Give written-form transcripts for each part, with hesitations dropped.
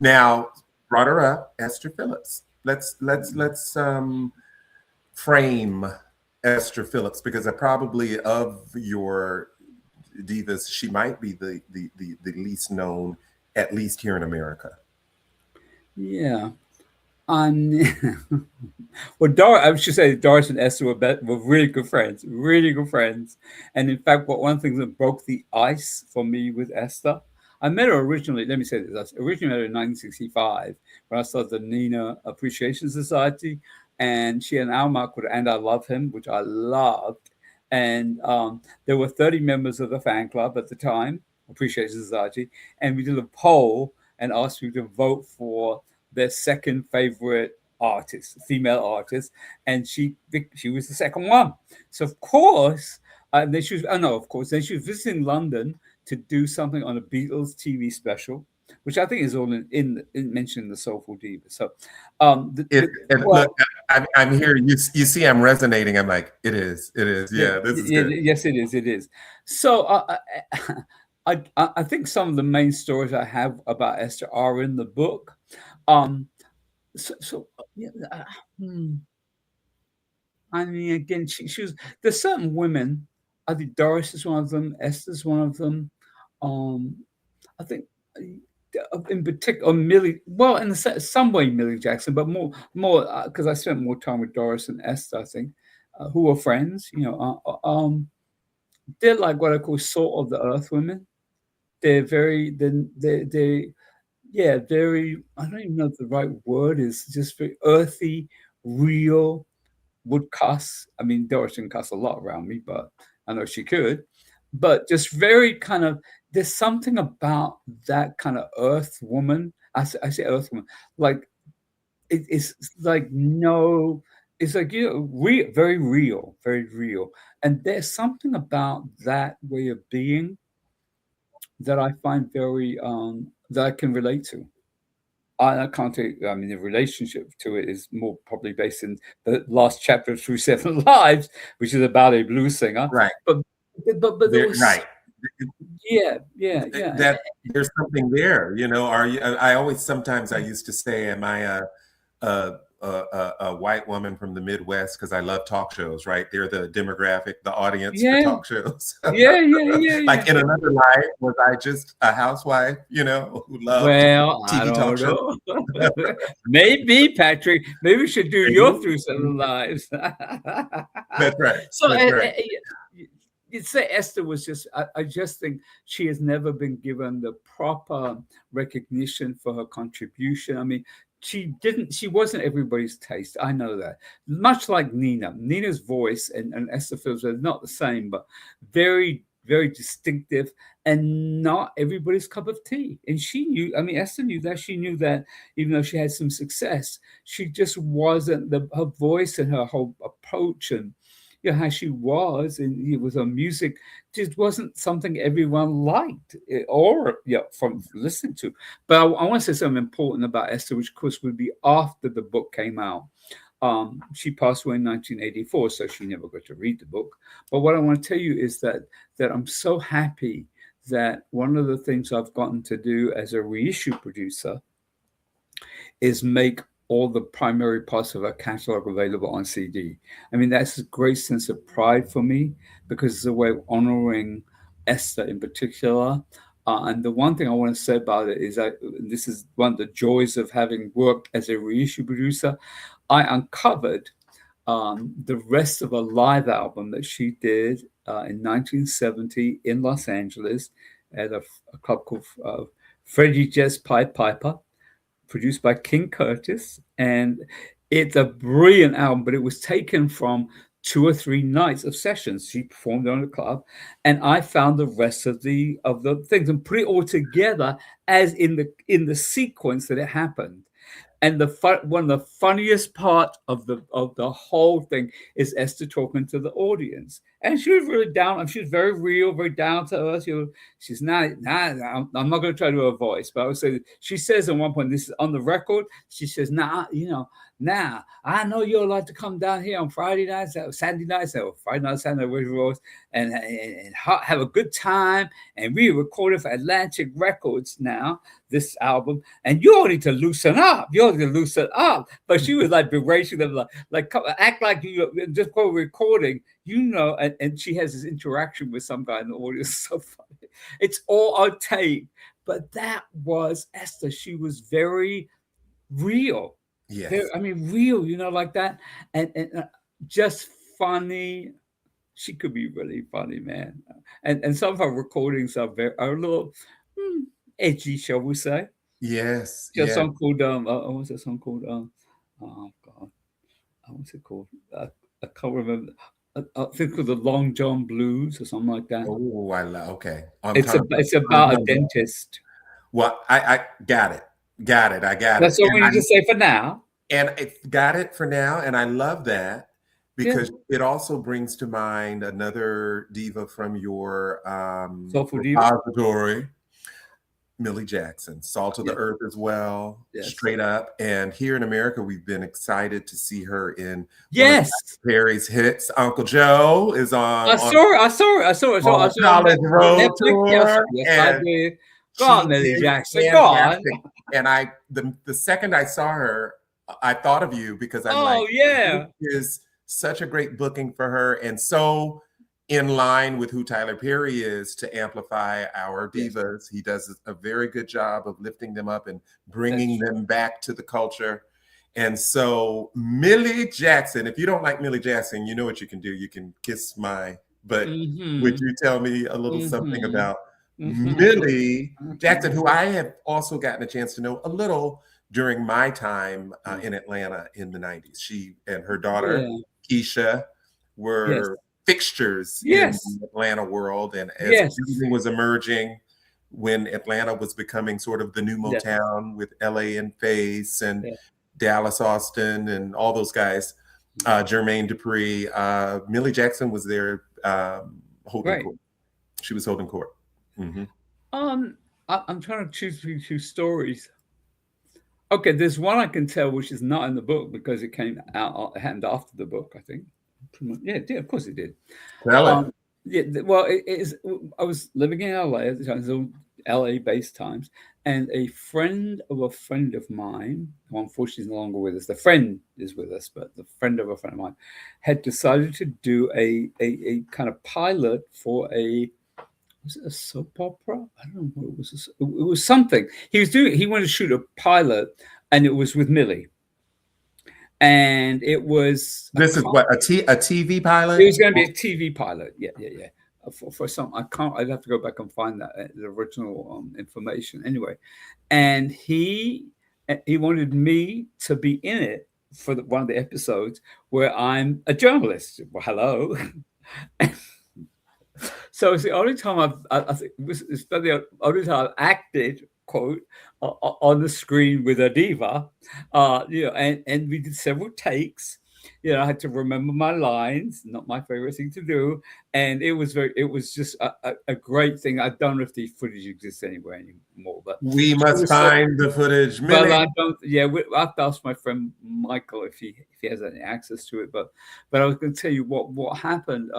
Now, brought her up, Esther Phillips. Let's frame Esther Phillips, because I probably, of your divas, she might be the least known, at least here in America. Yeah. Um, well, I should say Doris and Esther were really good friends, really good friends. And in fact, one of the things that broke the ice for me with Esther, I met her originally, let me say this, I originally met her in 1965 when I started the Nina Appreciation Society. And she had an album called And I Love Him, which I loved. And there were 30 members of the fan club at the time, Appreciation Society. And we did a poll and asked people to vote for their second favorite artist, female artist, and she was the second one. So of course, then she was no, of course, then she was visiting London to do something on a Beatles TV special, which I think is all in mentioned in the Soulful Divas. So, And well, look, I'm here. You see, I'm resonating. I'm like, it is, it is. Yeah, this is good. yes, it is, it is. So I think some of the main stories I have about Esther are in the book. Um, so yeah, hmm, I mean, again, she was. There's certain women. I think Doris is one of them. Esther's one of them. Um, I think, in particular, Millie. Well, in some way, Millie Jackson, but more because I spent more time with Doris and Esther. I think, who were friends. They're like what I call salt of the earth women. They're very. They yeah, very. I don't even know if the right word is. Just very earthy, real, would cuss. I mean, Doris didn't cuss a lot around me, but I know she could. But just very kind of, there's something about that kind of earth woman. I say earth woman, like it's like no, it's like very real, very real. And there's something about that way of being that I find very that I can relate to. I can't take. I mean, the relationship to it is more probably based in the last chapter of Through Seven Lives, which is about a blues singer. Right. But there was Right. yeah. That there's something there. Are you? I always sometimes I used to say, "Am I a, a white woman from the Midwest?" Because I love talk shows. Right? They're the demographic, the audience for Yeah, talk shows. yeah. Like in another life, was I just a housewife? Who loved Well, I TV talk don't shows? know. Maybe, Patrick. Maybe we should do Maybe. your Through Seven Lives. That's right. So, That's right. you'd say Esther was just. I just think she has never been given the proper recognition for her contribution. I mean, she didn't. She wasn't everybody's taste. I know that. Much like Nina. Nina's voice and Esther Phillips are not the same, but very, very distinctive and not everybody's cup of tea. And she knew, I mean, Esther knew that. She knew that even though she had some success, she just wasn't her voice and her whole approach and how she was and it was her music just wasn't something everyone liked or from listening to. But I want to say something important about Esther, which of course would be after the book came out. She passed away in 1984, so she never got to read the book. But what I want to tell you is that I'm so happy that one of the things I've gotten to do as a reissue producer is make all the primary parts of our catalog available on CD. I mean, that's a great sense of pride for me because it's a way of honoring Esther in particular. And the one thing I want to say about it is that this is one of the joys of having worked as a reissue producer. I uncovered the rest of a live album that she did in 1970 in Los Angeles at a club called Freddie Jazz Pied Piper, produced by King Curtis. And it's a brilliant album, but it was taken from 2 or 3 nights of sessions. She performed on the club, and I found the rest of the things and put it all together as in the sequence that it happened. And one of the funniest part of the whole thing is Esther talking to the audience, and she was really down. She was very real, very down to earth. She's not. I'm not going to try to do her voice, but I would say she says at one point, this is on the record. She says, "Nah, now I know you'll like to come down here on Friday nights, Saturday nights, or Friday night, Saturday night, and have a good time. And we recorded for Atlantic Records now." This album, and you all need to loosen up. You all need to loosen up. But she was like berating them, like act like you just go recording, and she has this interaction with some guy in the audience. So funny. It's all on tape. But that was Esther. She was very real. Yes. Real, like that. And just funny. She could be really funny, man. And some of her recordings are a little edgy, shall we say? Yes. Just Yes. song called what's that song called? Oh God, what's it called? I can't remember. I think it was the Long John Blues or something like that. Oh, I love. Okay. It's about a dentist. Well, I got it. Got it. I got That's it. all we need to say for now. And it got it for now. And I love that because it also brings to mind another diva from your Soulful Divas. repository, Millie Jackson, Salt of the Earth as well, straight up. And here in America, we've been excited to see her in Perry's hits. Uncle Joe is on. I saw it. College Road Tour. Yes, I did. Go on, Millie Jackson. Go on. And the second I saw her, I thought of you because this is such a great booking for her, and so in line with who Tyler Perry is to amplify our divas. He does a very good job of lifting them up and bringing them back to the culture. And so Millie Jackson, if you don't like Millie Jackson, you know what you can do. You can kiss my butt. Would you tell me a little something about Millie Jackson, who I have also gotten a chance to know a little during my time in Atlanta in the 90s. She and her daughter, Keisha, were fixtures in the Atlanta world. And as everything was emerging, when Atlanta was becoming sort of the new Motown with LA and Face and Dallas Austin and all those guys, Jermaine Dupri, Millie Jackson was there holding court. She was holding court. I'm trying to choose between two stories. Okay, there's one I can tell which is not in the book because it came out happened after the book, I think. Yeah, it did. Of course it did. Well, well, it is. I was living in LA at the time, so LA-based times, and a friend of mine, who unfortunately is no longer with us. The friend is with us, but the friend of a friend of mine had decided to do a kind of pilot for was it a soap opera? I don't know what it was. It was something. He wanted to shoot a pilot, and it was with Millie. And it was. This is what a TV pilot. It was going to be a TV pilot. Yeah. For some, I can't. I'd have to go back and find that the original information. Anyway, and he wanted me to be in it for one of the episodes where I'm a journalist. Well, hello. So it's the only time I think it's the only time I've acted, quote, on the screen with a diva, and we did several takes. I had to remember my lines, not my favorite thing to do, and it was just a great thing. I don't know if the footage exists anywhere anymore, but we must find the footage. Well, I don't. Yeah, I have to ask my friend Michael if he has any access to it. But I was going to tell you what happened.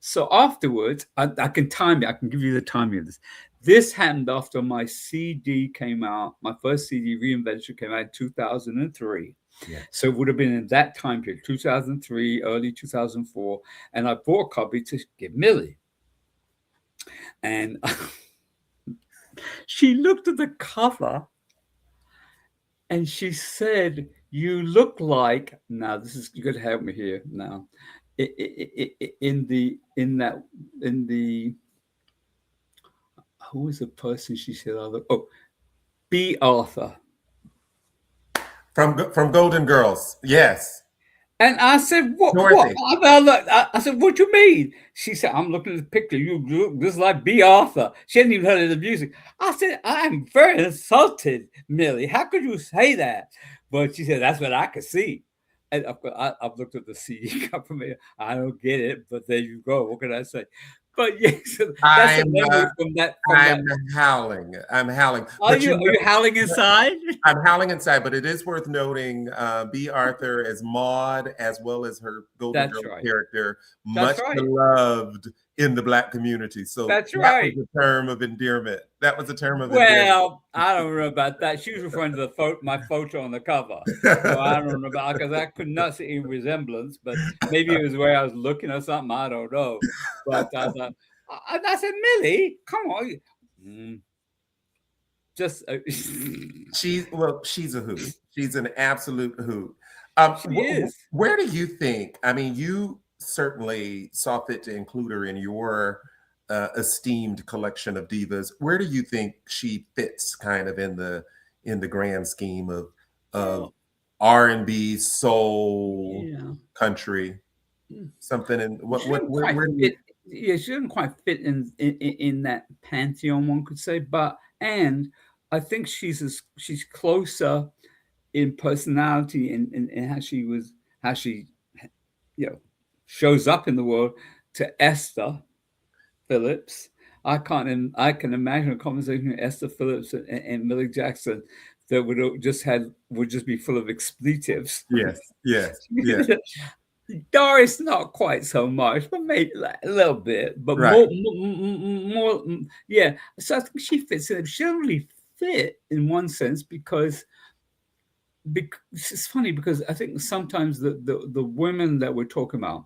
So afterwards, I can time it. I can give you the timing of this. This happened after my CD came out. My first CD, Reinvention, came out in 2003. Yeah. So it would have been in that time period, 2003, early 2004. And I bought a copy to give Millie. And she looked at the cover and she said, "You look like," now you got to help me here now. Who was the person she said? B. Arthur from Golden Girls. Yes. And I said, "What? I said, what do you mean?" She said, "I'm looking at the picture. You look just like B. Arthur." She hadn't even heard of the music. I said, "I am very insulted, Millie. How could you say that?" But she said, that's what I could see. And of course, I've looked at the CD company. I don't get it, but there you go. What can I say? But yes, that's a I'm memory from that. From I'm that. howling. I'm howling. Are But you are you howling inside? I'm howling inside, but it is worth noting B. Arthur as Maud, as well as her Golden That's Girls right. character, That's much right. beloved in the Black community. So That's that was right. a term of endearment. That was a term of endearment. Well, I don't know about that. She was referring to my photo on the cover. So I don't know about, because I could not see any resemblance, but maybe it was where I was looking or something. I don't know. But I thought, I said, Millie, come on. Just She's a hoot. She's an absolute hoot. she is. Where do you think? I mean, you certainly saw fit to include her in your esteemed collection of divas. Where do you think she fits, kind of in the grand scheme of Well, R&B, soul, yeah. country, something? In She didn't quite where do you? fit. Yeah, she didn't quite fit in that pantheon, one could say. But and I think she's closer in personality and how she shows up in the world to Esther Phillips. I can imagine a conversation with Esther Phillips and Millie Jackson that would just be full of expletives. Yes, yes, yes. Doris, not quite so much, but maybe like a little bit, but Right. more, yeah. So I think she fits in. She doesn't really fit in one sense because it's funny because I think sometimes the women that we're talking about,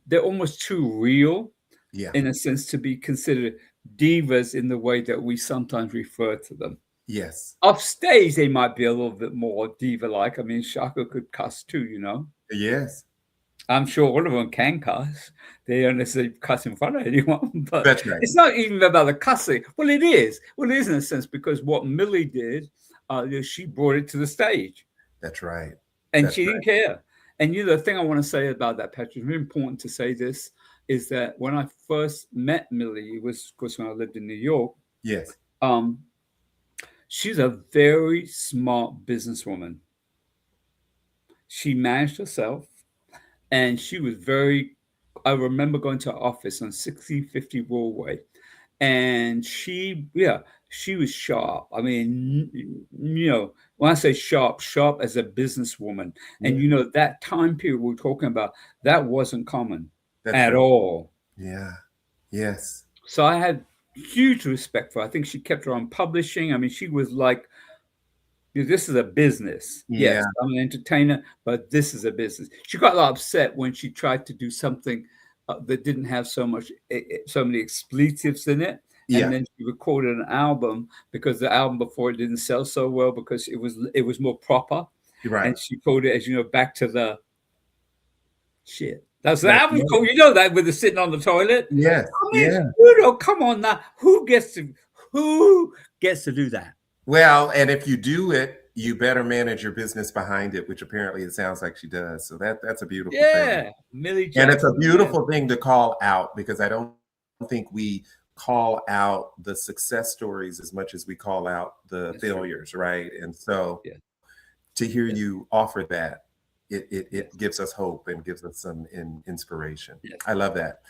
they're almost too real Yeah. in a sense to be considered divas in the way that we sometimes refer to them. Yes. Off stage, they might be a little bit more diva-like. I mean, Shaka could cuss too, you know. Yes. I'm sure all of them can cuss. They don't necessarily cuss in front of anyone, but That's right. it's not even about the cussing. Well, it is. Well, it is in a sense because what Millie did, she brought it to the stage. That's right. And That's she right. didn't care. And the thing I want to say about that, Patrick, it's really important to say this, is that when I first met Millie, it was, of course, when I lived in New York. Yes. She's a very smart businesswoman. She managed herself, and she was I remember going to her office on 1650 Broadway, and she was sharp. I mean, when I say sharp as a businesswoman. And Yeah. that time period we're talking about, that wasn't common That's at right. all. Yeah. Yes. So I had huge respect for her. I think she kept her on publishing. I mean, she was like, this is a business. Yeah. Yes, I'm an entertainer, but this is a business. She got a lot upset when she tried to do something that didn't have so many expletives in it. Yeah. And then she recorded an album because the album before it didn't sell so well because it was more proper. Right. And she called it, as you know, Back to the Shit. That's the That's album right. called. You know that with the sitting on the toilet. Yes. I mean, Yeah. come on now. Who gets to do that? Well, and if you do it, you better manage your business behind it, which apparently it sounds like she does. So that's a beautiful thing. Yeah, Millie And it's a Jackson. beautiful thing to call out, because I don't think we call out the success stories as much as we call out the That's true. failures, right? And so Yeah. to hear Yeah. you offer that, it gives us hope and gives us some inspiration. Yes. I love that.